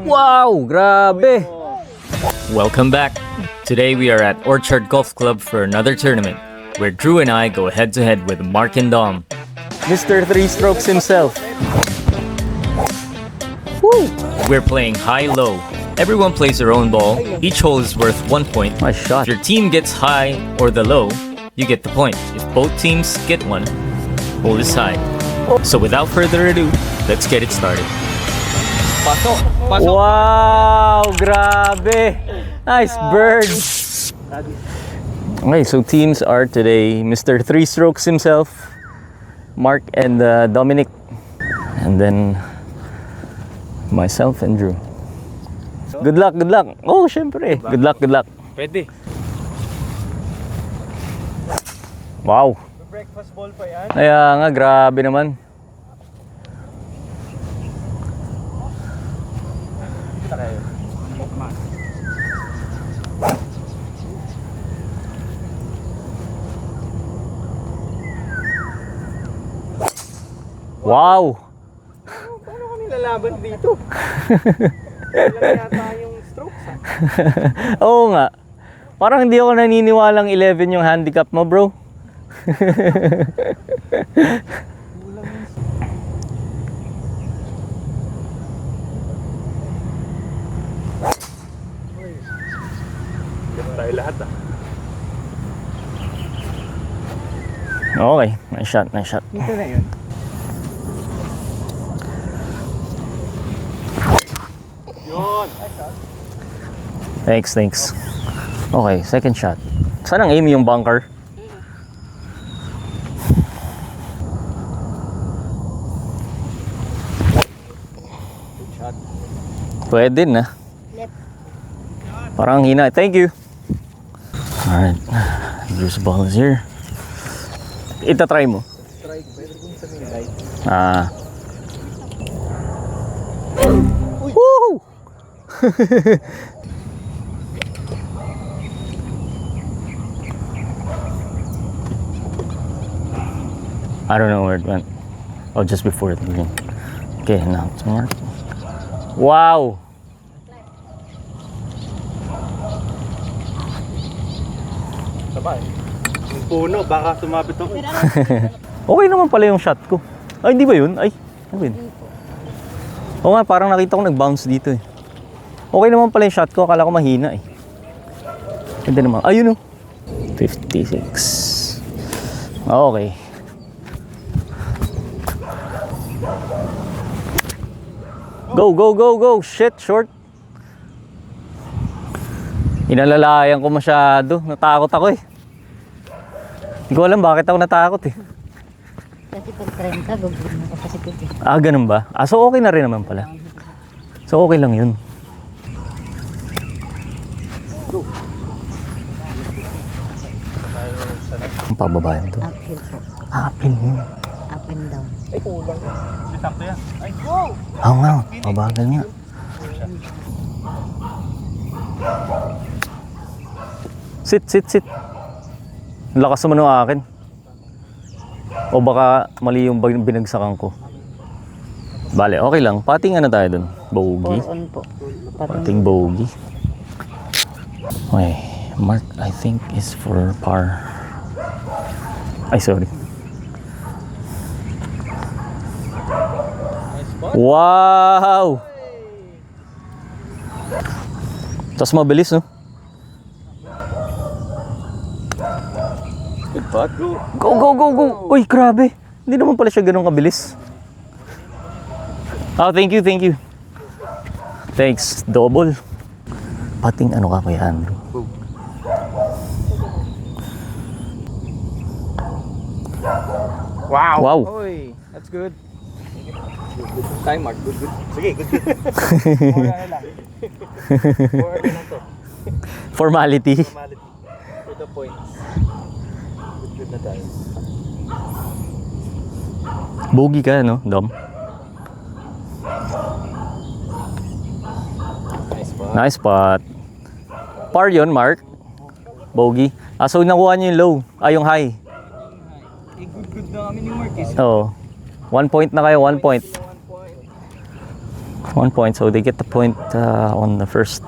Wow, grabe. Welcome back. Today we are at Orchard Golf Club for another tournament, where Drew and I go head to head with Mark and Dom. Mr. Three Strokes himself. Woo! We're playing high-low. Everyone plays their own ball. Each hole is worth 1 point. Nice shot. If your team gets high or the low, you get the point. If both teams get one, hole is tied. So without further ado, let's get it started. Wow, grabe. Nice bird. Okay, so teams are today Mr. Three Strokes himself, Mark and Dominic, and then myself and Drew. Good luck, good luck. Oh, syempre. Good luck, good luck. Pwede. Wow. Breakfast ball pa yan. Kaya nga, grabe naman. Wow! Paano kami lalaban dito? Ilang yata yung strokes ha? Oo nga. Parang hindi ako naniniwalang 11 yung handicap mo, bro. Ganun tayo lahat ah. Okay, nice shot, nice shot. Dito na yun. Yun! Thanks, thanks. Okay, second shot. Saan ang aim yung bunker? Good shot. Pwede na. Parang hina. Thank you. Alright. Drew's ball is here. Ita-try mo. Strike. Pwede kung sa midnight. Ah. Woo! I don't know where it went. Oh, just before the green. Okay, now it's Mark. Wow! Sabay. Yung puno, baka sumabit ako. Okay naman pala yung shot ko. Ay, hindi ba yun? Ay, ano yun? Oo nga, parang nakita ko nag-bounce dito eh. Okay naman pala yung shot ko. Akala ko mahina eh. Hindi naman. Ayun oh. 56. Okay. Go, go, go, go. Shit, short. Inalalayan ko masyado. Natakot ako eh. Hindi ko alam bakit ako natakot eh. Kasi pag 30, gugod mo kasi kasi. Ah, ganun ba? Ah, so okay na rin naman pala. So okay lang yun. Ang pababayan to. Uphill po. Apin yun. Up and down. Ay, kulang. Sakto yan. Ay, wow! Oo nga, pabagal nga. Sit, sit, sit. Ang lakas naman ng akin. O baka mali yung binagsakan ko. Bale, okay lang. Pating ano tayo dun? Bogey? 4 on po. Pating bogey. Okay, Mark I think is for par. Ay, sorry. Wow! Tapos mabilis, no? Good putt. Go! Go, go, go, go! Uy, grabe! Hindi naman pala siya ganun kabilis. Oh, thank you, thank you. Thanks, double. Pating ano ka kaya, Andrew? Wow! Wow. Oy, that's good. Good time, Mark. Good, good. Sige, good, good. More na lang. More na to. Formality. Formality. To the point. Good, good na tayo. Bogey ka, no, Dom? Nice spot. Nice spot. Par yun, Mark. Bogey. Ah, so nakuha niyo yung low. Ah, yung high. Eh, good, good na kami ni Mark. Oo. 1 point na kayo, 1 point. 1 point. 1 point, so they get the point on the first.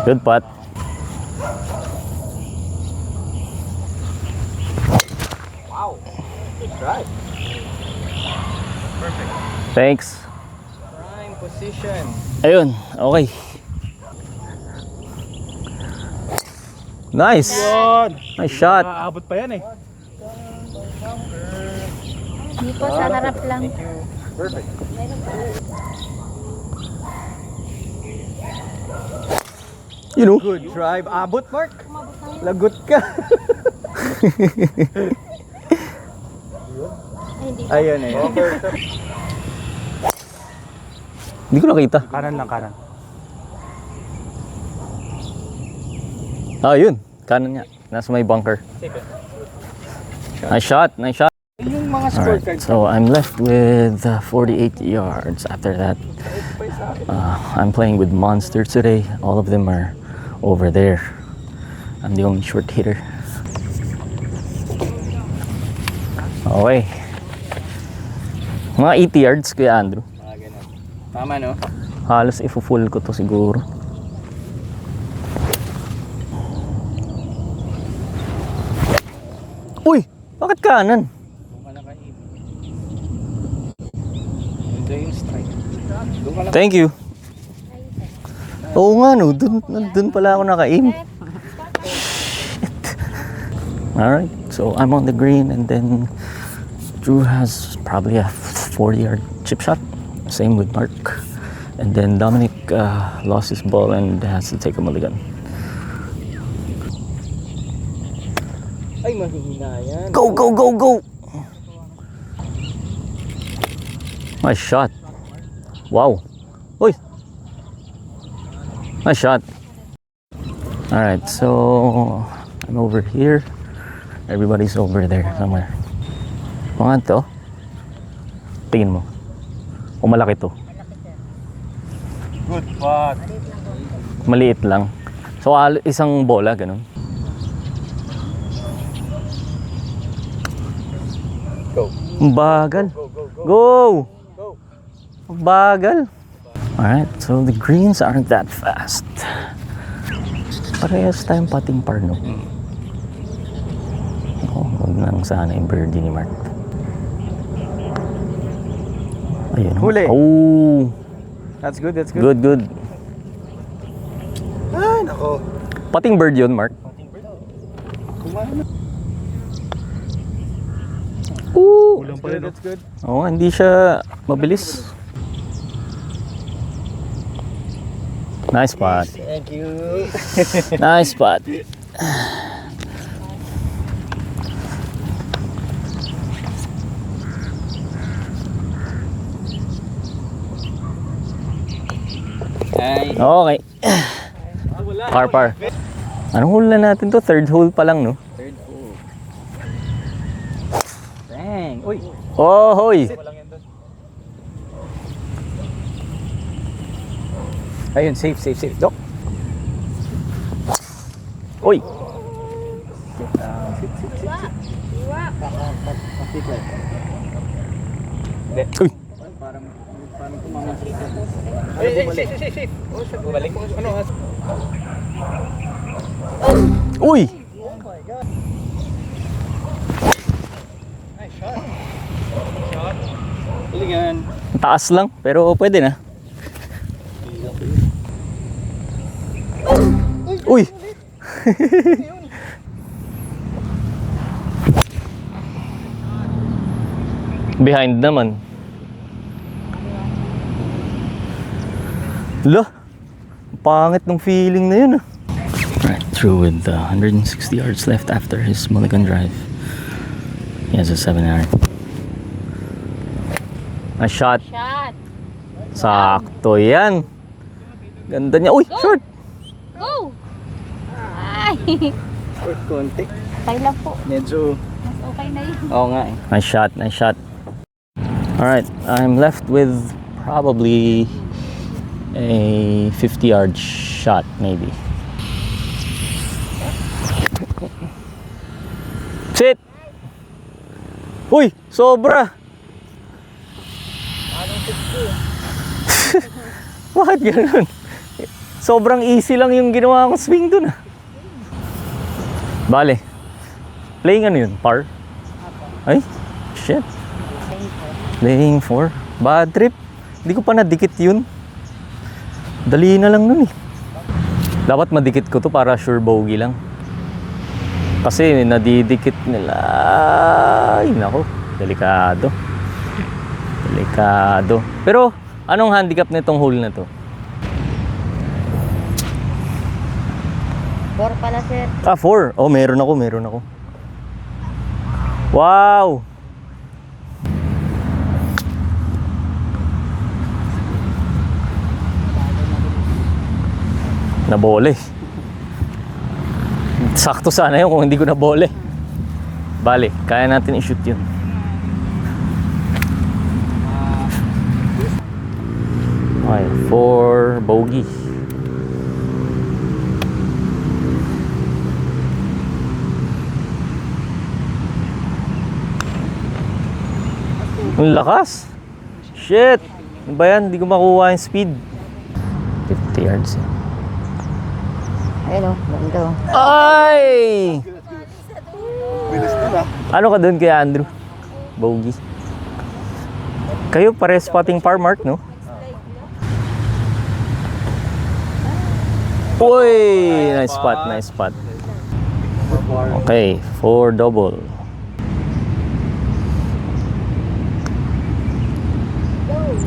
Good putt. Wow. Good try. Perfect. Thanks. Prime position. Ayun, okay. Nice. Yun. Nice shot. Aabot pa yan eh. Hindi po, sa harap lang. Thank you. Perfect. You know. Good drive. Abot, Mark. Lagot ka. Ay, hindi po. Ayun eh. Hindi ko nakita. Kanan lang, kanan. Ah, yun. Kanan niya. Nasa may bunker. Nice shot. Nice shot. Yung mga Alright, scorecards. so I'm left with 48 yards after that. I'm playing with monsters today. All of them are over there. I'm the only short hitter. Okay. Mga 80 yards, Kuya Andrew. Ganun. Tama, no? Halos ifu-full ko to siguro. Uy! Bakit kanan? Doon ka nakaib. Ito yung strike. Doon ka Thank you. Oo nga no, dun pala ako naka-aim. Alright, so I'm on the green and then Drew has probably a 40-yard chip shot. Same with Mark. And then Dominic lost his ball and has to take a mulligan. Ay, mahihina yan. Go, go, go, go! Nice shot. Wow. Uy! Nice shot. Alright, so I'm over here. Everybody's over there somewhere. Mga to? Tingin mo. O malaki to? Good putt. Maliit lang. So isang bola, ganun. Go. Ang bagal. Go, go, go. Go! Go. Ang bagal. Alright, so the greens aren't that fast. Parehas tayong pating par, no? Oh, huwag nang sana yung birdie ni Mark. Ayun. Huli. Oh, That's good, that's good. good, good. Ay, nako. Pating bird yun, Mark. Kumano. Ooh. Kulang pa rin, that's good. Oo, hindi siya mabilis. Nice spot. Thank you. Nice spot. Ay. Okay. Par par. Anong hole na natin to? Third hole pa lang, no? Third hole. Dang. Uy. Oh, hoy. Walang yan doon. Ayun, safe, safe, safe. Dok. Uy. Sit, sit, sit, sit. Sit lang. Uy. Parang tumama. Ay, safe, safe, safe. Oh, siya bumalik. Ano? Uy. Oh my God. Nice shot. Shot. Galingan. Taas lang, pero pwede na. Uy. Behind naman. Lah. Pangit ng feeling na yun ah. Right, through with 160 yards left after his mulligan drive. He has a 7-iron. A shot. Shot. Sakto yan. Ganda niya. Uy, short. Go! Ay! Short konti. Okay lang po. Medyo. Mas okay na yun. Oo nga eh. Nice shot, nice shot. Alright, I'm left with probably a 50-yard shot, maybe. Sit! Uy, sobra! Bakit ganun? Sobrang easy lang yung ginawa kong swing dun ah. Bale. Playing ano yun? Par? Ay, shit. Playing 4. Bad trip. Hindi ko pa nadikit yun. Dali na lang nun eh. Dapat madikit ko to para sure bogey lang. Kasi nadidikit nila. Ay, nako. Delikado. Delikado. Pero, anong handicap nitong hole na to? 4 pala, sir. 4. Oh, meron ako. Wow! Nabole. Sakto sana yun kung hindi ko nabole. Bale, kaya natin i-shoot yun. Okay, 4 bogey. Ang lakas. Shit. Ano ba yan? Hindi ko makuha yung speed. 50 yards. Ayun o, ganda o. Ay! Ano ka dun kay Andrew? Bogey. Kayo pare spotting par mark, no? Uy! Nice spot. Okay, 4 double.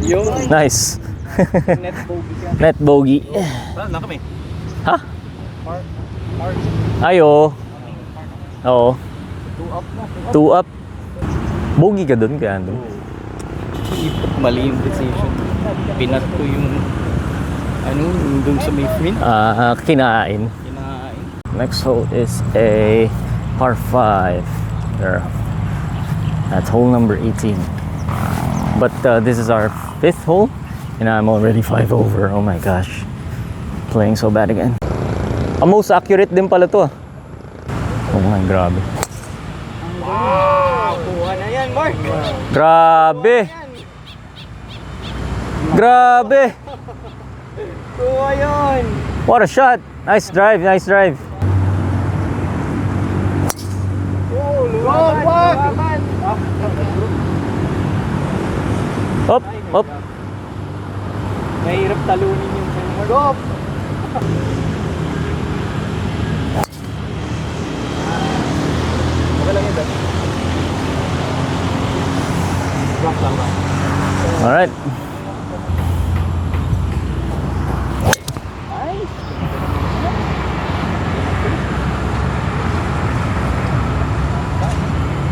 Yo, Nice. net bogey ka. Net bogey. Wala na kami. Ha? Mark. Ay, oo. Oo. 2 up na. 2 up. Bogey ka dun kay Andrew. Mali yung decision. Pinat ko yung yung dun sa may front. Kinain. Kinain. Next hole is a par 5. There. That's hole number 18. But this is our 5th hole, and I'm already 5 over. Oh my gosh. Playing so bad again. Ang most accurate din pala to ah. Oh my, grabe. Wow! Kuha na yan, Mark! Grabe! Grabe! Kuha yun! What a shot! Nice drive, nice drive. Oh, lumaban! Up, up. Mahirap talunin yung Mark. Go! Okay lang yun, Dad. Rock lang ba? Alright.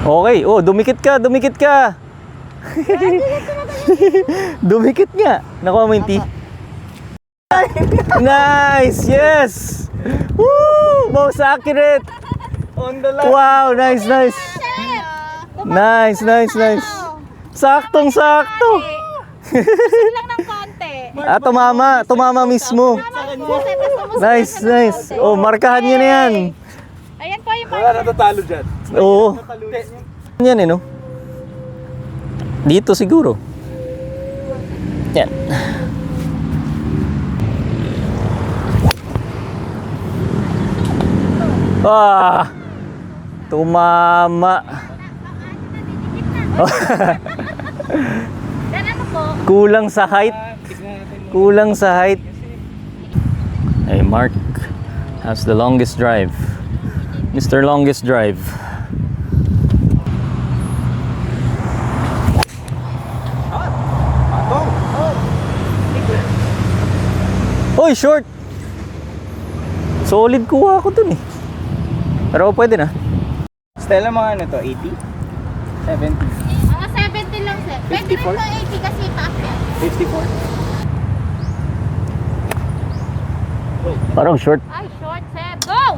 Okay, oh, dumikit ka. Dumikit nga. Nakuha mo yung tee. Nice, yes! Woo! Most accurate! On the line! Wow, nice. Nice. Saktong-sakto. lang ng konti. Tumama mismo. Nice. Oh, markahan niya na yan. Ayan po yung Wala natatalo dyan. Oo. Yan eh, no? Dito siguro. Yan. Tumama. Dan ano po? Kulang sa height. Hey, Mark has the longest drive. Mr. Longest Drive. Hoy, short! Solid kuha ko dun eh. Pero pwede na. Stella, mga ano to? 80? 70? Mga 70 lang, sir. Pwede rin 54? to 80 kasi taas yan. 54? Parang short. Ay, short, sir. Go!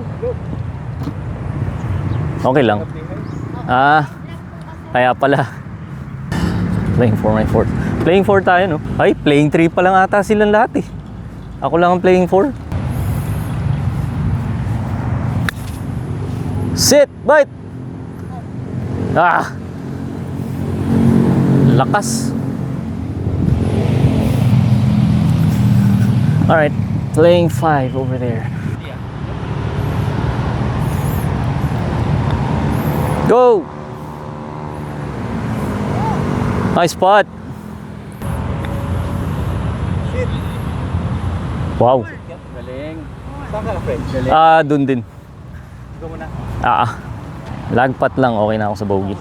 Okay lang. Kaya pala. Playing 4 my 4. Playing 4 tayo, no? Ay, playing 3 pa lang ata silang lahat eh. Ako lang ang playing 4. Sit! Bite! Lakas. Alright, playing 5 over there. Go! Nice spot. Shit. Wow. Galing. Saan ka, friend? Galing. Dun din. Ikaw muna. Lagpat lang, okay na ako sa bogey.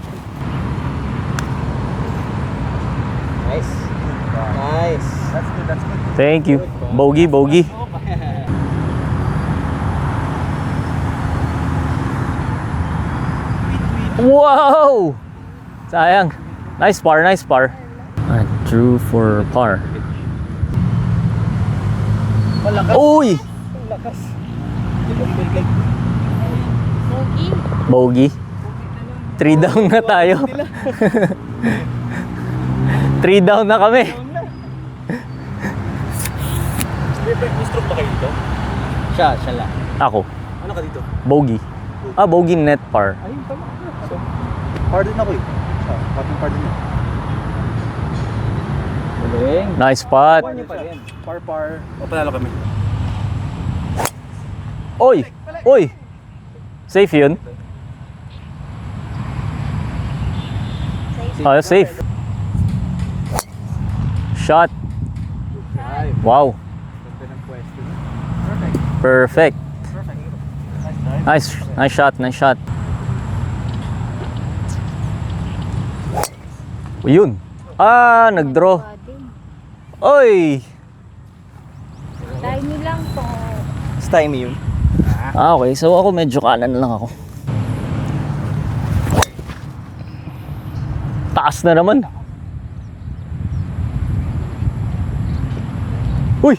Nice. Nice. That's good, that's good. Thank you. Bogey, bogey. Wow! Sayang. Nice par, nice par. I drew for par. Malakas. Uy! Lakas. Bogey. Bogey. 3 down na tayo. 3 down na kami. May stroke ba kayo dito? Siya lang. Ako. Ano ka dito? Bogey. Bogey net par. Ayun, tama. So, par din ako eh. Patong par din eh. Galing. Nice spot. Niyo pa rin. Par. O, panalo kami. Oy! Oy! Safe yun? Safe. Shot. Wow. Ganda ng pwesto. Perfect. Nice shot, nice shot. Yun. Nag-draw. Oy! Tiny lang to. Stymie yun. Okay. So ako medyo kanan lang ako. Taas na naman. Uy!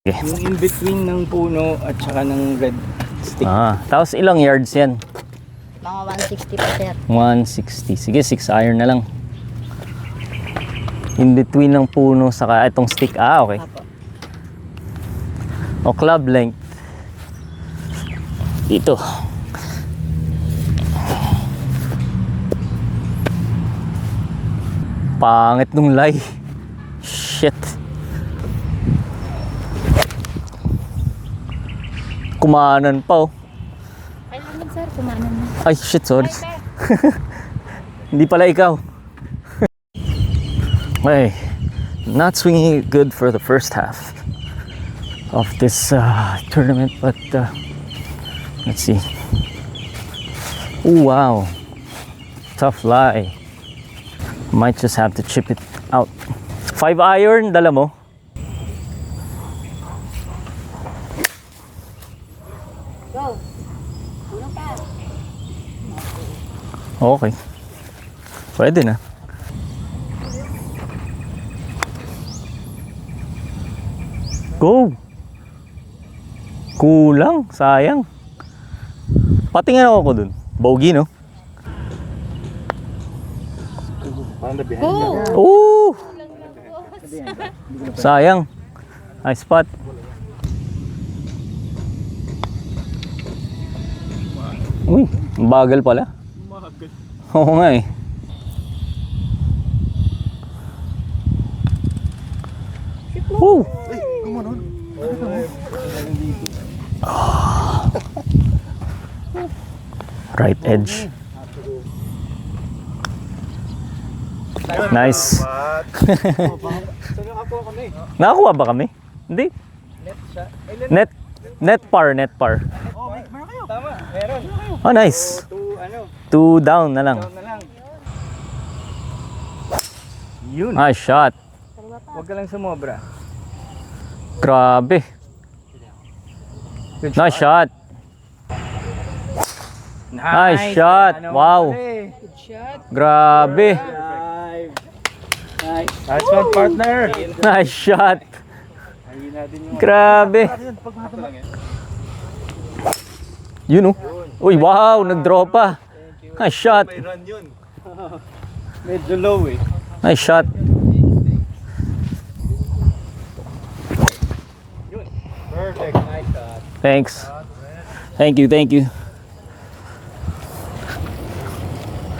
Okay. Yung in between ng puno at saka ng red stick. Tapos ilang yards yan? Mga 160 pa, sir. 160. Sige, 6 iron na lang. In between ng puno saka itong stick. Okay. O club length. Ito. Pangit nung lie. Shit. Kumanan pa oh. Kailangan sir, kumanan na. Ay shit, sorry. Hindi pala ikaw. Okay. Not swinging good for the first half of this tournament, but let's see. Oh wow. Tough lie. Might just have to chip it out. 5 iron, dala mo? Go. Puno pa. Okay. Pwede na. Go! Kulang, sayang. Patingin ako dun. Bogey, no? Parang na behind Go! ka. Ooh! Sayang. Nice spot. Uy, bagal pala. Oo nga eh. Woo! Right edge. Nice. Nakakuha ba kami? Hindi. Net par. Oh, meron kayo. Tama, meron. Oh, nice. Two, 2 down na lang. down na lang. Yun. Nice shot. Huwag ka lang sumobra. Grabe. Good Nice shot. Nice shot. Ano, Wow. pare. Grabe. Nice one, partner. Nice shot. Ayun natin yung... Grabe. Yun oh. Uy, wow. Nag-draw pa. Nice shot. run yun. Medyo low eh. Nice shot. Perfect. Nice shot. Thanks. Thank you.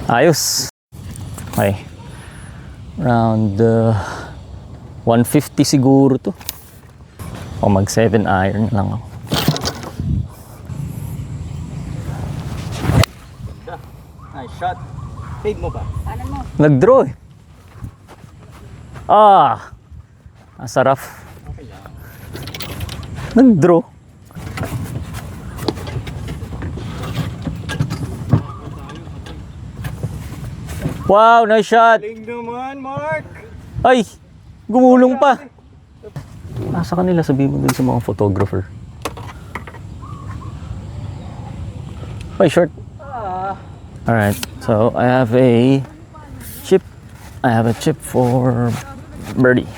Ayos. Okay. Round 150 siguro to. O mag 7 iron lang ako. Nice shot. Fade mo ba? Nag-draw eh. Ah! Ang sarap. Nag-draw. Wow, nice shot. Galing naman, Mark! Ay, gumulong pa. Nasa kanila, sabihin mo dun sa mga photographer. Ay, short. Alright, so I have a chip. I have a chip for birdie.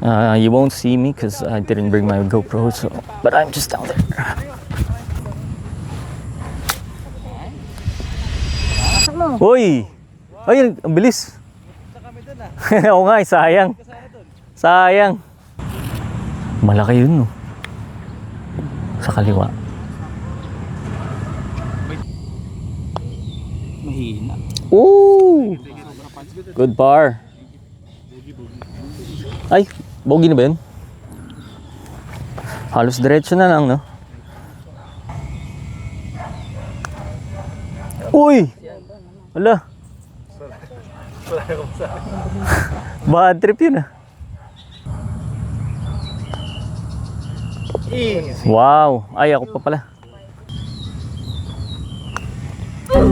You won't see me because I didn't bring my GoPro, so but I'm just down there. Uy! Ay, ang bilis. Oo nga, sayang. Sayang. Malaki yun, no? Sa kaliwa. Mahina. Ooh! Good par. Ay, bogey na ba yun? Halos diretso na lang, no? Uy! Wala. Bad trip yun, ah. Wow! Ay, ako pa pala.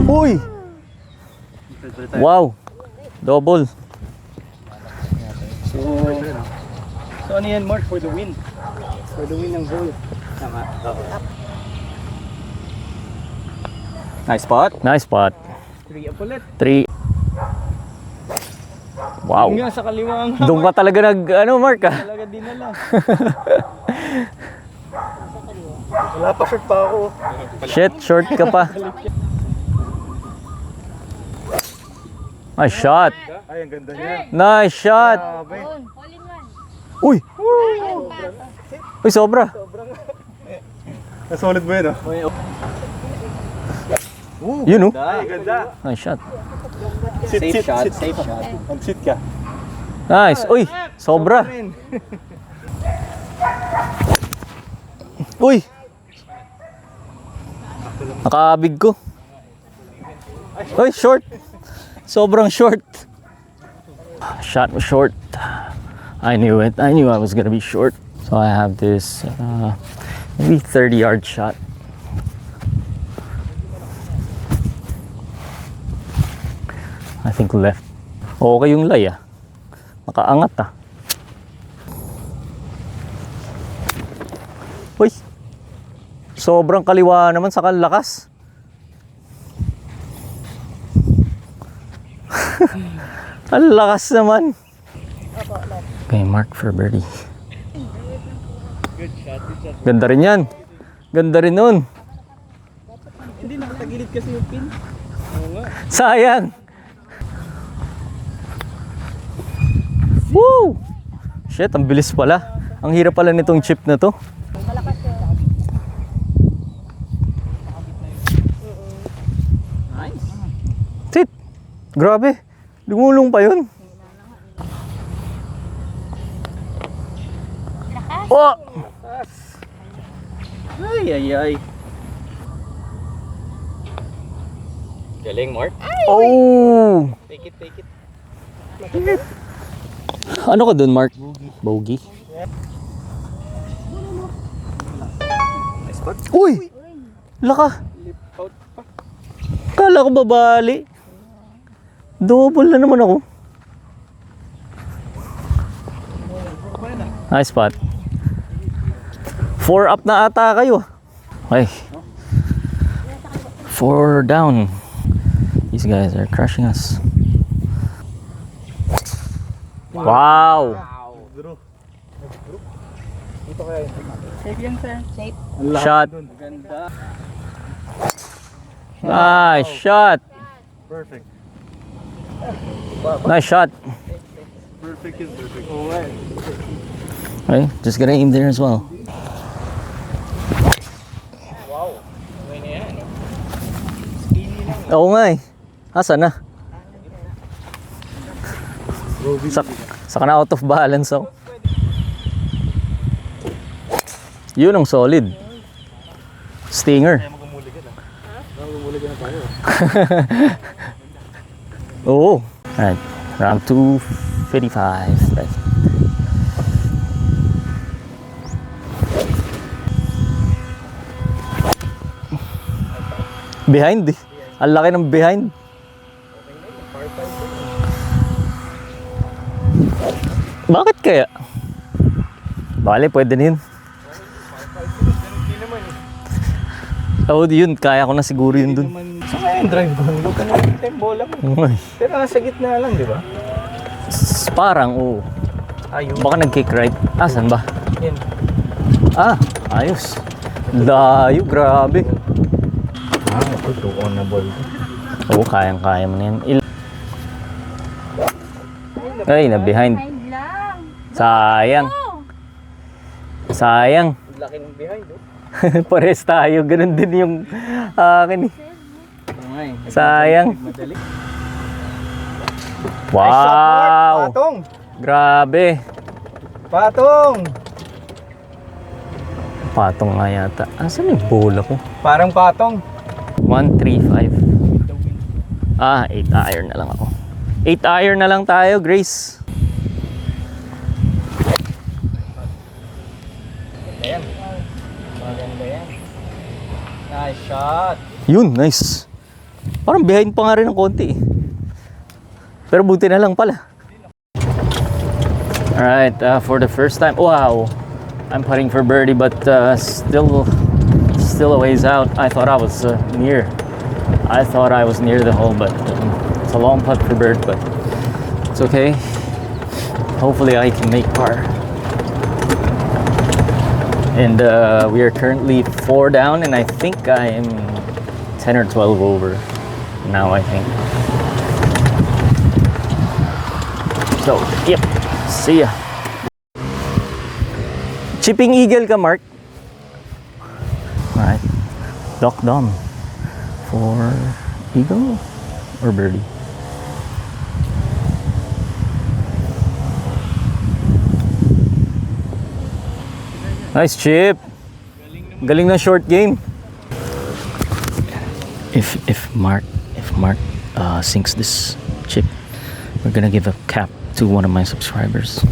Uy! Wow! Double. So ano yan, Mark? For the win. For the win ng goal. Tama. Nice spot. Nice spot. 3 up ulit. 3. Wow. Yun nga sa kaliwang Doon ka talaga ano, Mark, ah. talaga dinala. Wala pa short pa ako. Shit, short ka pa. Nice shot. Ay, ang ganda niya. Nice shot. Grabe. All in one. Uy! Uy, sobra. Nasolid mo yun, oh. Yun, oh. Ay, ganda. Nice shot. Safe shot. Safe shot. Mag-sit ka. Nice. Uy, sobra. Uy! Nakabig ko. Uy, short. Sobrang short. Shot was short. I knew it. I knew I was gonna be short. So I have this maybe 30-yard shot. I think left. Okay yung lay, ah. Nakaangat, ah. Uy! Sobrang kaliwa naman sa kalakas. Ang lakas naman. Okay, mark for birdie. Ganda rin yan. Ganda rin nun. Hindi, nakatagilid kasi yung pin. Sayang. Woo! Shit, ang bilis pala. Ang hirap pala nitong chip na to. Nice. Shit! Grabe. Lumulong pa yun. Oh! Ay, ay, ay. Galing, Mark. Oh! Take it, take it. Ano ka dun, Mark? Bogey. Nice spot. Uy! Laka! Lip out pa. Kala ko babali. Double na naman ako. Nice spot. 4 up na ata kayo. Okay. 4 down. These guys are crushing us. Wow! Safe yan, sir. Safe. Shot. Ganda. Nice shot. Perfect. Nice shot. Perfect is perfect. Okay. Okay, just gonna aim there as well. Wow. Okay na yan. Oo nga eh. Asa na? Saka na out of balance ako. Yun ang solid. Stinger. Oo. Alright. Round 255 left. Behind eh. Ang laki ng behind. Bakit kaya? Bale, pwede na yun. Oo, yun. Kaya ko na siguro yun dun. Saan kaya yung drive ko? Huwag ka na yung bola mo. Ay. Pero nasa gitna lang, di ba? Parang, oo. Ayun. Baka nag-kick right. Ah, saan ba? Yan. Ah, ayos. Layo, grabe. Ito, 2 on na ball. Oo, kayang-kaya mo na yan. Ay, na behind. Behind lang. Sayang. Sayang. Laki ng behind, oh. Pares tayo. Ganun din yung akin eh. Sayang. Madali. Wow. Patong! Grabe. Patong! Patong nga yata. Asan yung bola ko? Parang patong. 135. Ah, 8 iron na lang ako. 8 iron na lang tayo, Grace. Ayan. Maganda yan. Nice shot. Yun, nice. Parang behind pa nga rin ng konti eh. Pero buti na lang pala. Alright, for the first time, wow. I'm putting for birdie but still a ways out. I thought I was near. I thought I was near the hole, but it's a long putt for bird, but it's okay. Hopefully I can make par. And we are currently 4 down, and I think I am 10 or 12 over now, I think. So, yep. See ya. Chipping eagle ka, Mark? Alright. Doc Dom. For eagle or birdie? Nice chip. Galing na short game. If Mark sinks this chip, we're gonna give a cap to one of my subscribers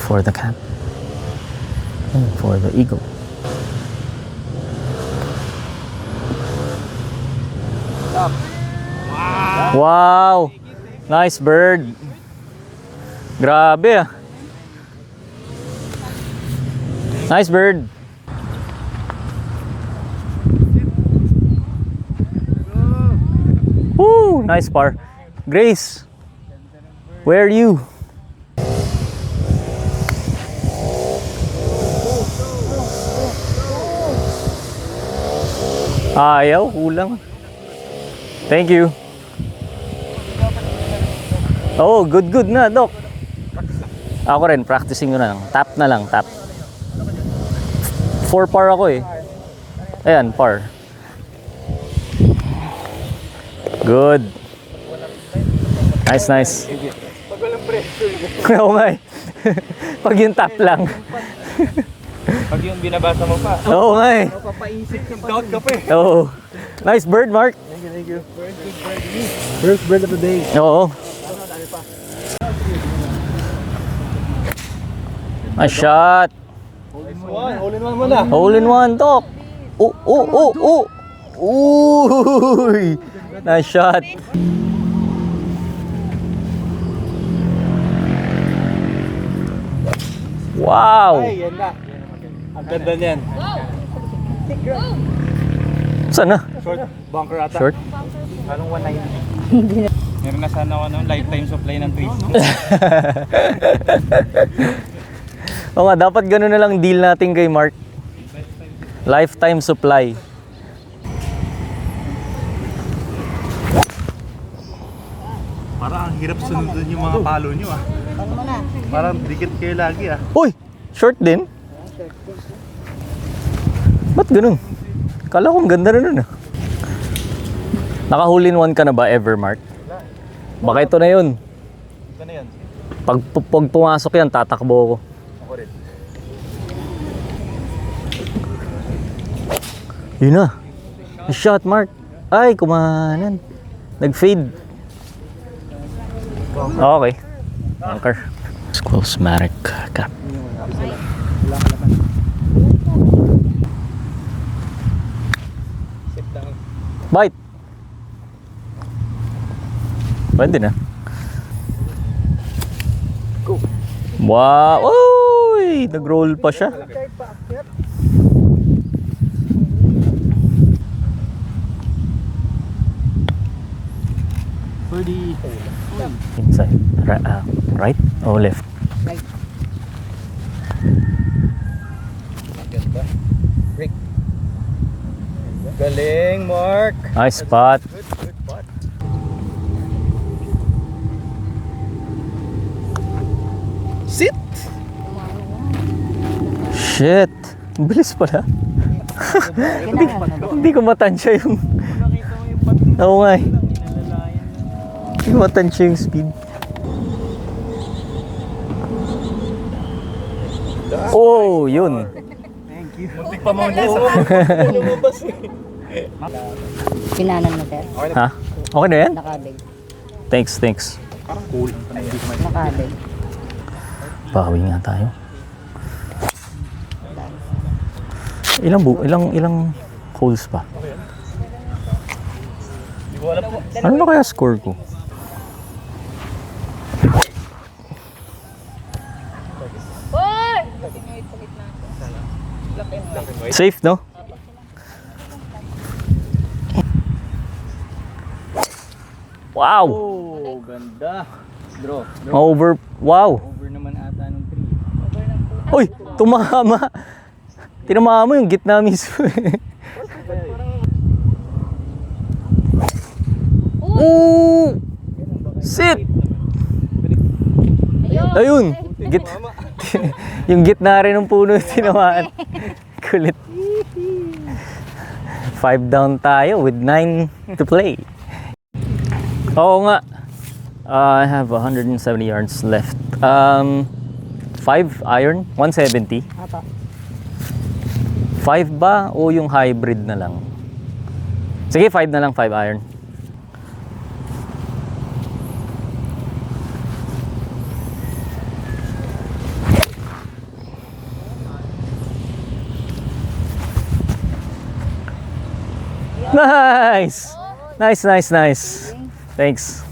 for the cap and for the eagle. Wow! Nice bird. Grabe ah. Nice bird. Woo! Nice par. Grace, where are you? Ayaw, kulang. Thank you. Oh, good na, Doc. Ako rin, practicing ko na lang. Tap na lang, tap. 4 par ako eh. Ayan, par. Good. Nice. Pag walang pressure. Oo nga eh. Pag yung tap lang. Pag yung binabasa mo pa. Oo nga eh. Mapapaisip ka pa. Doubt ka pa eh. Oo. Nice bird, Mark. Thank you. First bird of the day. Oo. Nice shot. Hole in one mo na. Hole in one, Doc. Oh. Uy. Nice shot. Wow. Ay, yan na. Ang ganda niyan. Saan na? Short bunker ata. Short? Anong 190? Meron na sana ako lifetime supply ng trees. Oo nga, dapat gano'n na lang deal natin kay Mark. Lifetime supply. Parang ang hirap sunodin yung mga palo nyo ah. Parang dikit kayo lagi ah. Uy! Short din? Ba't ganun? Kala ko ang ganda na nun ah. Naka-hole in one ka na ba ever, Mark? Baka ito na yun. Ito na yan. Pag pumasok yan, tatakbo ako. Ako rin. Yun na. Shot mark. Ay, kumanan. Nag-fade. Okay. Anchor. Let's close Marek cap. Bite. Pwede na. Wow! Uy! Nag-roll pa siya. Inside. Right or left? Ganda. Break. Galing, Mark. Nice spot. Good spot. Sit! Shit! Ang bilis pala. Hindi ko matansya yung... Oo nga eh. Hindi ko matansya yung speed. Oh, yun. Muntik pa mo niya sa lumabas eh. Pinanan mo, sir. Ha? Okay na yan? Nakabig. Thanks, thanks. Nakabig. Bawi nga tayo. Ilang holes pa? Ano na kaya score ko? Safe, no? Wow! Oh, ganda. Draw. Over, wow! Over naman ata ng 3. Uy! Tumama! Tinamama mo yung gitna mismo. Ooh! Sit! Ayun! Yung gitna rin ng puno tinamaan. Kulit. 5 down tayo with 9 to play. Oo nga. I have 170 yards left. 5 iron, 170. Apo. 5 ba o yung hybrid na lang? Sige, 5 na lang, 5 iron. Nice! Nice, nice, nice. Thanks.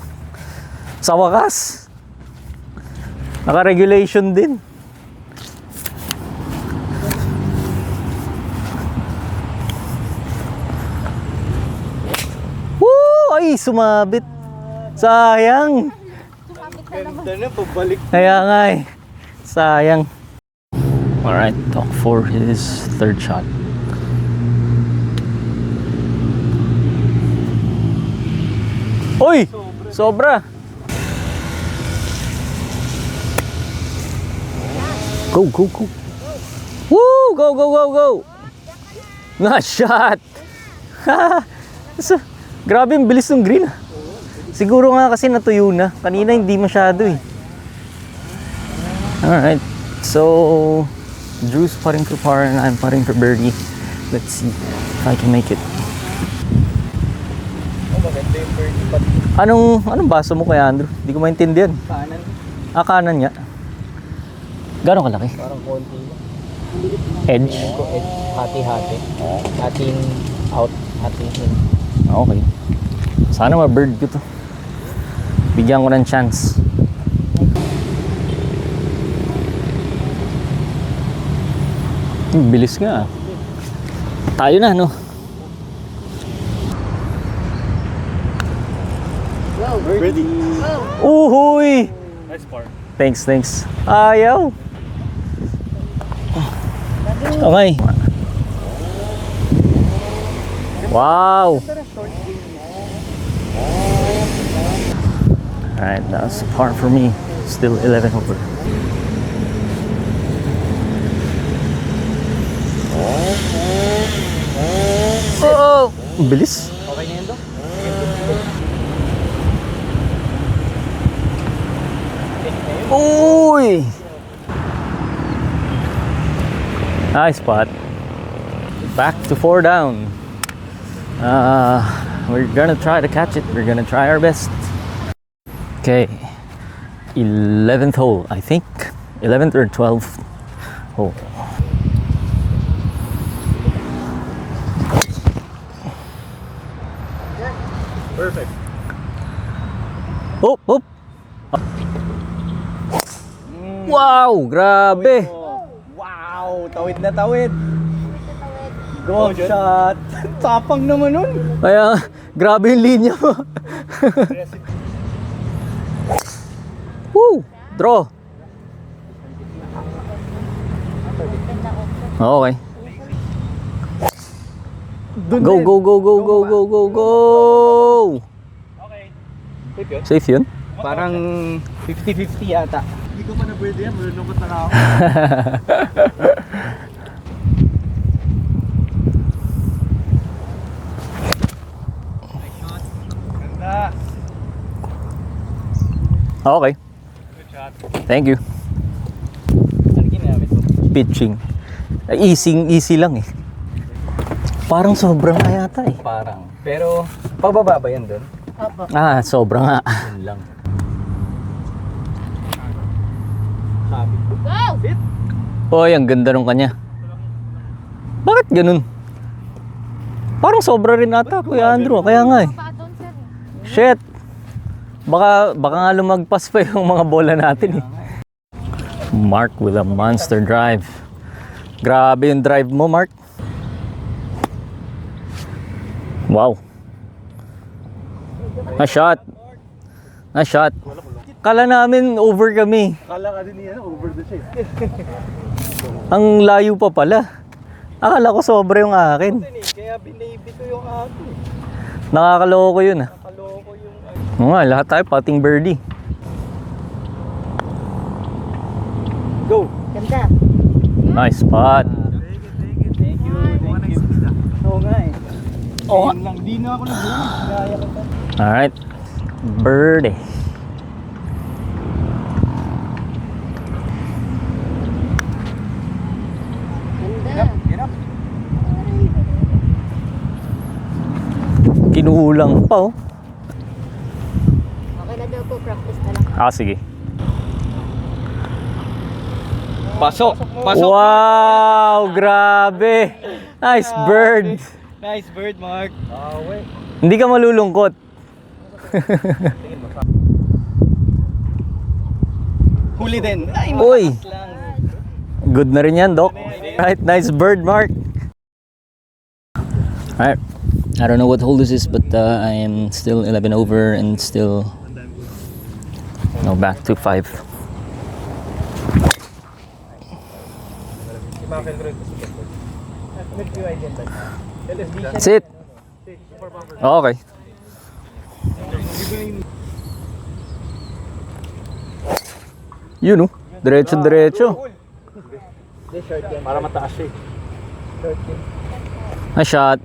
Sa wakas, naka-regulation din. Woo! Ay, sumabit. Sayang. Ganda na, pabalik. Kaya nga eh. Sayang. Alright, talk for his third shot. Uy! Sobra! Go, go, go! Woo! Go, go, go, go! Nice shot! Grabe, ang bilis ng green. Siguro nga kasi natuyo na. Kanina hindi masyado eh. Alright. So, Drew's putting for par and I'm putting for birdie. Let's see if I can make it. Oh, maganda yung birdie pati. Anong baso mo kaya, Andrew? Hindi ko maintindihan. Kanan. Ah, kanan nga. Gano'ng kalaki? Parang konti lang. Edge? Hati-hati. Hating out, hating in. Okay. Sana ma-bird ko to. Bigyan ko ng chance. Bilis nga. Tayo na, no? Ready? Uhuy! Nice par. Thanks, thanks. Ayaw. Okay. Wow. Alright, that's a par for me. Still 11 over. Oh! Bilis. Okay na yun, Dok? Uy! Nice spot. Back to 4 down. We're gonna try to catch it. We're gonna try our best. Okay. 11th hole, I think. 11th or 12th hole. Perfect. Hop, hop. Wow, grabe. Wow! Tawid na tawid! Go shot! Tapang naman nun! Kaya, grabe yung linya mo. Woo! Draw. Okay. Go, go, go, go, go, go, go, go! Safe yun? Parang 50-50 yata. Hindi ko pa na pwede yan. Malulungkot na ako. Ganda. Okay. Good shot. Thank you. Ano ginamit mo? Pitching. Easy lang eh. Parang sobrang nga yata eh. Parang. Pero, pababa ba yan doon? Opo. Ah, sobrang nga. Yun lang. Sabi ko. Oy, ang ganda nung kanya. Bakit ganun? Parang sobra rin ata, Kuya Andrew. Kaya nga eh. Pa doon, sir. Shit. Baka nga lumagpas pa yung mga bola natin eh. Mark with a monster drive. Grabe yung drive mo, Mark. Wow. Nice shot. Nice shot. Kala namin over kami. Akala ka din yan, over the shape. Ang layo pa pala. Akala ko sobra yung akin. Kaya binaybi ko yung akin. Nakakaloko yun ah. Kaloko yung Oo nga, lahat tayo pating birdie. Go! Ganda. Nice spot. Thank you. Oo nga eh. Oo lang. Di na ako nag-buhay. Gaya ko pa. Alright. Birdie. Ganda. Get up. Kinulang pa oh. Okay na daw po, practice na lang. Ah, sige. Pasok! Pasok! Wow! Grabe! Nice bird! Nice bird, Mark. wait. Hindi ka malulungkot. Huli din. Ay, Uy! malakas lang. Good na rin yan, Doc. Right, nice bird, Mark. Alright. I don't know what hole this is, but I am still 11 over and still back to 5. Sit. Okay. Yun oh. Diretso. Para mataas siya eh. Nice shot.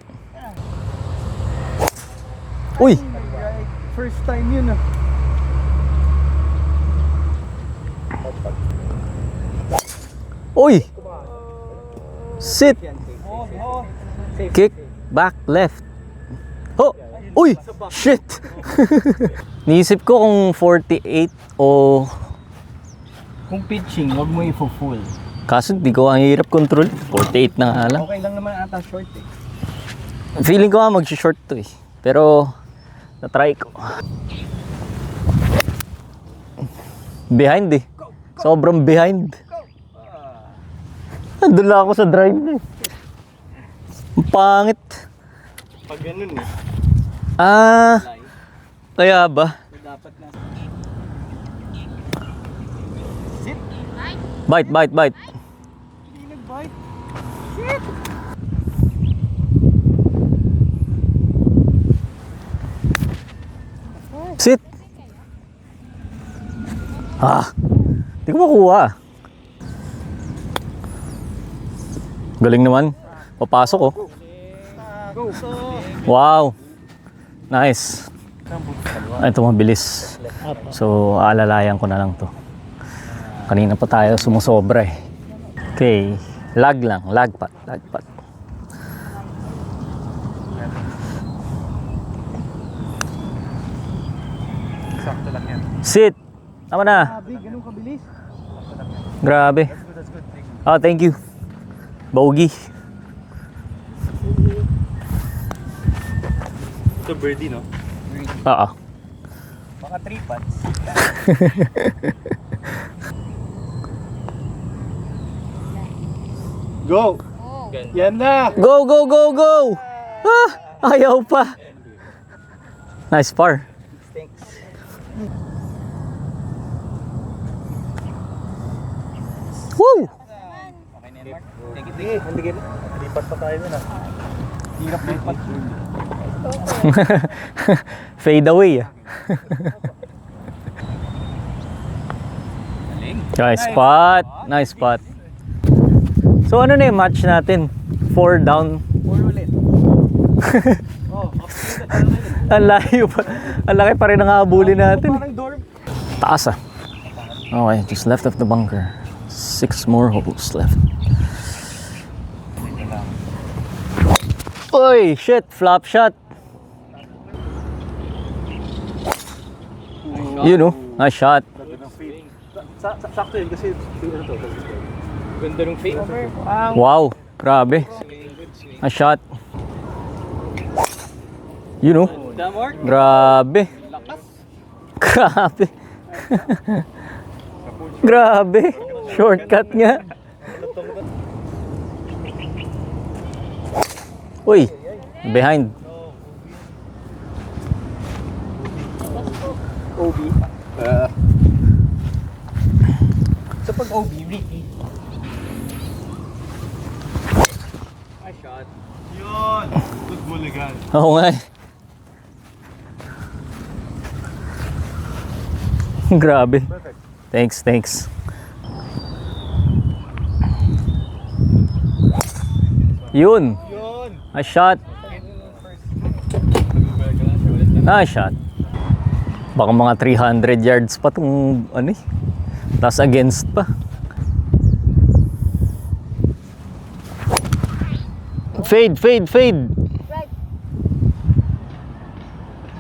Uy! First time yun ah. Uy! Sit! Kick, back, left. Oh! Uy! Shit! Niisip ko kung 48 o... Kung pitching, wag mo i-full. Kaso di ko ang hirap control. 48 na nga lang. Okay lang naman ata short eh. Feeling ko nga mag-short to eh. Pero, na-try ko. Behind eh. Sobrang behind. Nandun lang ako sa drive na eh. Ang pangit. Pag ganun eh. Ah, kaya ba? So dapat na. Bite. Hindi nag-bite. Sit! Ah, di ko makuha. Galing naman. Papasok oh. Go! Wow. Nice. Ito mabilis. So, aalalayan ko na lang to. Kanina pa tayo sumusobra eh. Okay. Lag lang. Lag pat. lang yan. Sit. Tama na. Ganun kabilis. Grabe. That's good. Thank you. Oh, thank you. Bogey. Ito birdie, no? Oo. Mga 3 pats. Go! Yan na! Go, go, go, go! Ah, ayaw pa. Nice par. Thanks. Woo! Okay na yan, Mark. Thank you. Handigin mo. Lipat pa tayo dun, ah. Hirap lipat. Fade away. Ah. Nice spot. Nice spot. So ano na yung match natin? 4 down. 4 ulit. Ang layo pa. Ang laki pa rin ang habulin natin. Parang dorm. Taas ah. Okay, just left of the bunker. 6 more holes left. Oy, shit, flop shot. You know, nice shot. Sakto yun kasi ano to? Ganda ng fake. Wow, grabe. Nice shot. You know, Mark. grabe. Grabe. Grabe. Shortcut nga. Uy, behind. OB. So pag OB, Ricky. Nice shot. Yun! Good goal again. Oo nga eh. Grabe. Thanks, thanks. Yun. Yun! Nice shot. Nice shot. Baka mga 300 yards pa tong ano eh. Tas against pa. Fade, fade, fade.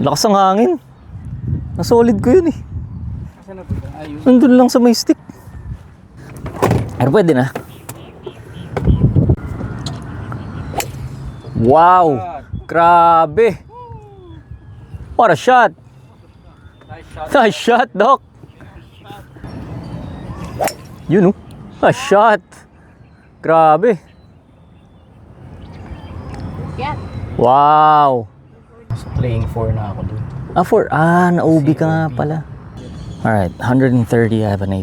Lakas ang hangin. Nasolid ko yun eh. Nandun lang sa may stick. Pero pwede na. Wow! Grabe! What a shot! Nice shot, Doc! You know, a shot! Grabe! Yeah. Wow! Playing 4 na ako dun. Ah, 4. Ah, na-OB ka nga pala. Alright, 130, I have an 8.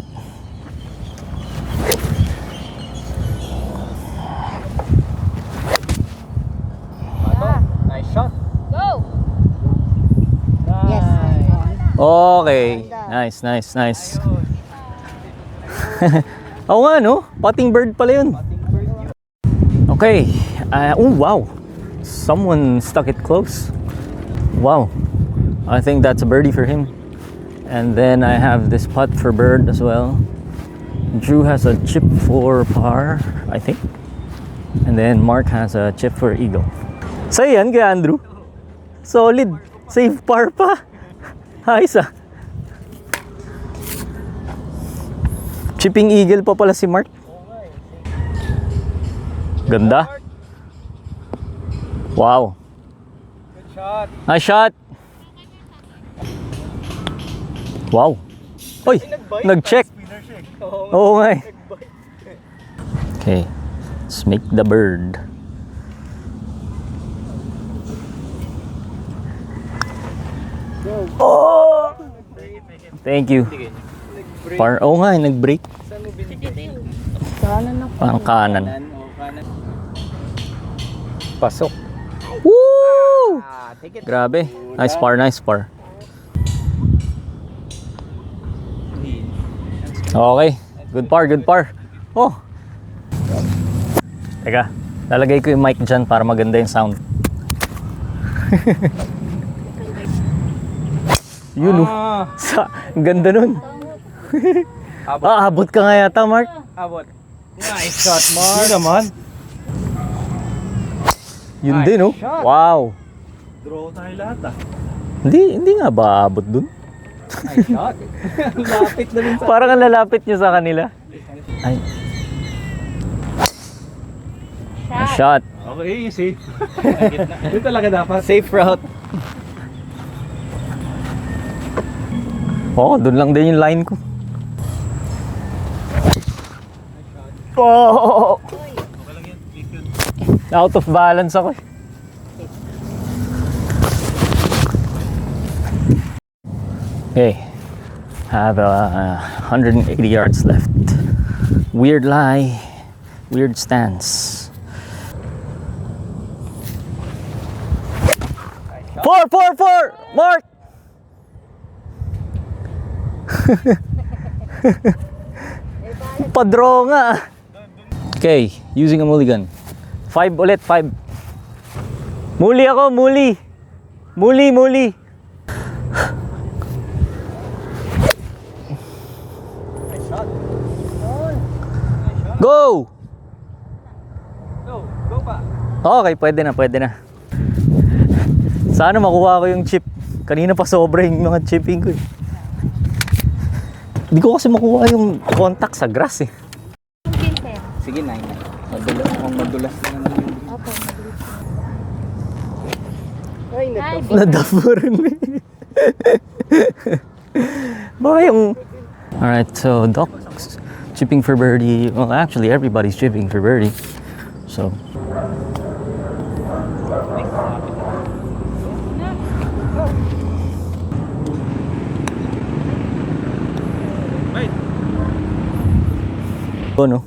Nice shot. Go! Yes. Okay. Nice, nice, nice. Oo nga, no? Potting bird pala yun. Okay. Oh, wow. Someone stuck it close. Wow. I think that's a birdie for him. And then I have this putt for bird as well. Drew has a chip for par, I think. And then Mark has a chip for eagle. So yan kay Andrew. Solid. Save par pa. Ayos ah. Chipping eagle pa pala si Mark. Ganda. Wow. Good shot. Nice shot. Wow. Oy, nag-check. Spinner siya eh. Oo nga eh. Okay. Let's make the bird. Oh! Thank you. Par, oo nga, nag-break. Saan mo binigay? Sana na. Parang kanan. Kanan. Pasok. Woo! Take it. Grabe. Nice par, nice par. Okay. Good par, good par. Oh. Teka, lalagay ko yung mic dyan para maganda yung sound. Yun oh. Ang ganda nun. Abot ka nga yata, Mark. Abot. Nice shot, Mark. Yun naman. Yun Nice din oh. shot. Wow. Draw tayo lahat ah. Hindi nga ba abot dun? Ay, shot. Lapit na rin sa... Parang ang lalapit nyo sa kanila. Ay. Shot. Okay, safe. Yun talaga dapat. Safe route. Oo, doon lang din yung line ko. Oh! Out of balance ako. Okay. Have 180 yards left. Weird lie. Weird stance. 4! Mark! Padraw nga. Okay, using a mulligan. 5 ulit, 5. Muli ako, muli. Muli. Go! Go pa. Okay, pwede na. Sana makuha ko yung chip. Kanina pa sobra yung mga chipping ko eh. Hindi ko kasi makuha yung contact sa grass eh. Mungkin, sir. Sige, 9. Madulas na naman yun. Opo, mabilis. Ay, Ay, Nadafurin mo eh. Baka yung... Alright, so Doc's chipping for birdie. Well, actually, everybody's chipping for birdie. So... no?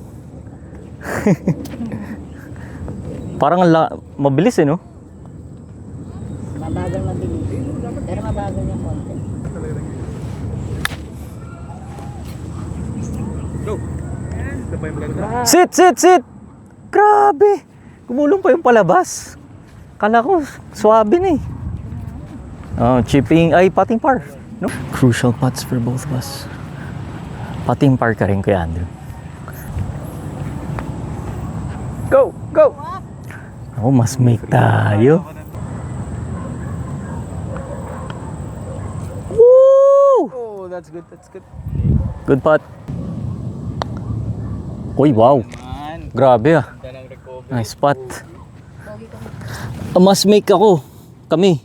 Parang mabilis eh, no? Mabagal mabilis. Pero mabagal yung konti. Go. Ito pa yung maganda. Sit! Grabe! Gumulong pa yung palabas. Kala ko, swabe na eh. Oh, chipping, ay putting par. No? Crucial putts for both of us. Putting par ka rin, Kuya Andrew. Go! Oh, mas make tayo. Woo! Oh, that's good. Good putt. Uy, wow. Man, Grabe ah. ganda ng recovery. Nice putt. Mas make ako. Kami.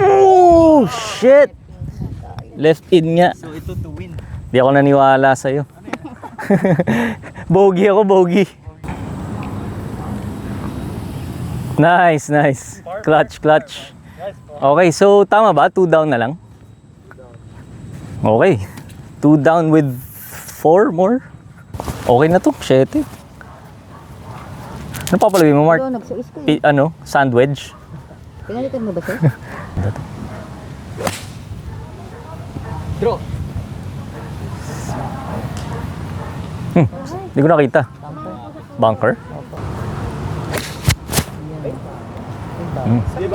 Oh, shit! Left in nga. So, ito to win. Di ako naniwala sa'yo. Bogey ako, bogey. Nice. Clutch. Okay, so tama ba? 2 down na lang? Okay. 2 down with 4 more? Okay na to, 7. Ano papalawin mo, Mark? Pero nagsuis ko eh. Sandwich? Pinalitan mo ba sir? Draw. Hindi ko nakita. Bunker?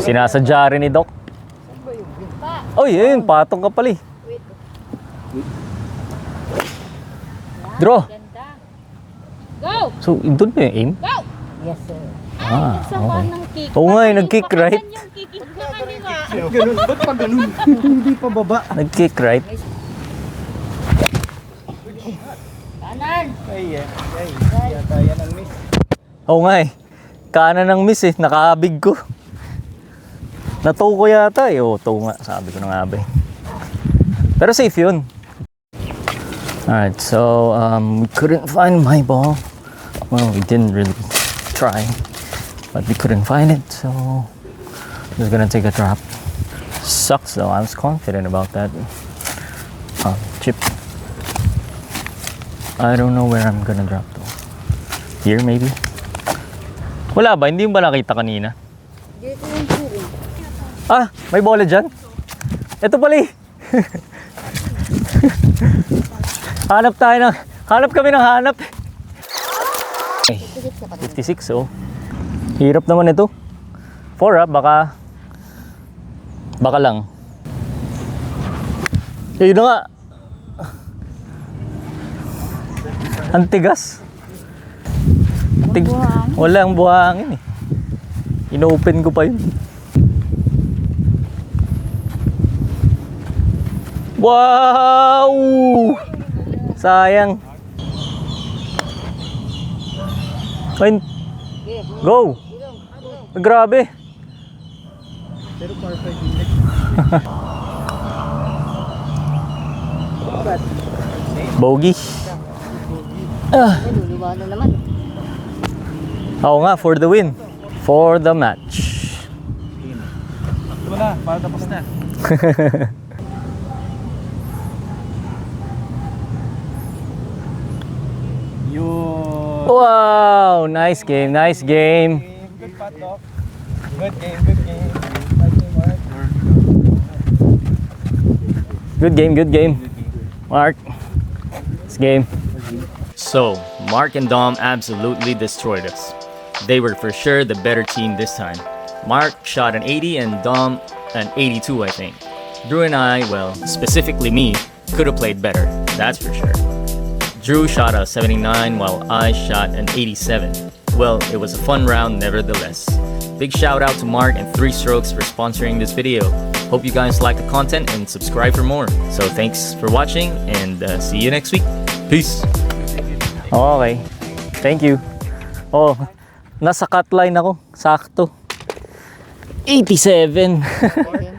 Sinasadya rin ni Doc. Oy, ayun, patong ka pala eh. Draw. Ganda. Go! So, doon ba yung aim? Go! Yes sir. Ah, Nagsama okay. ng kick. Oo nga, Baka nag-kick baka right. yan yung kick na kanina. Ganun, ba't pa ganun? Hindi pa baba. Nag-kick right. Kanan! Ay, yata yan ang miss. Oo nga eh. Kanan ng miss eh. Nakaabig ko. Natow ko yata eh. Oo, tow nga. Sabi ko na nga ba eh. Pero safe yun. Alright, so we couldn't find my ball. Well, we didn't really try. But we couldn't find it, so just gonna take a drop. Sucks though. I was confident about that chip. I don't know where I'm gonna drop though. Here maybe? Wala ba? Hindi mo ba nakita kanina? Dito yung sir eh. Ah, may bola dyan? Ito pala eh. Hanap kami ng hanap. Okay, 56 oh. Hirap naman ito. 4 baka lang. Yun na nga. Ang tigas. Walang buhangin eh. Inopen ko pa yun. Wow! Sayang. Ay, go! Grabe. Bogey. Ay, luluwa na naman. Oo nga, for the win. For the match. Wala, para tapos na. Yun. Wow! Nice game, nice game. Good pot, Doc. Good game, good game. Nice game, Mark. Good game. Mark. This game. So, Mark and Dom absolutely destroyed us. They were for sure the better team this time. Mark shot an 80 and Dom an 82, I think. Drew and I, well, specifically me, could have played better, that's for sure. Drew shot a 79 while I shot an 87. Well, it was a fun round nevertheless. Big shout out to Mark and 3 Strokes for sponsoring this video. Hope you guys like the content and subscribe for more. So thanks for watching and see you next week. Peace. Okay. Thank you. Oh, nasa cut line ako. Sakto. 87.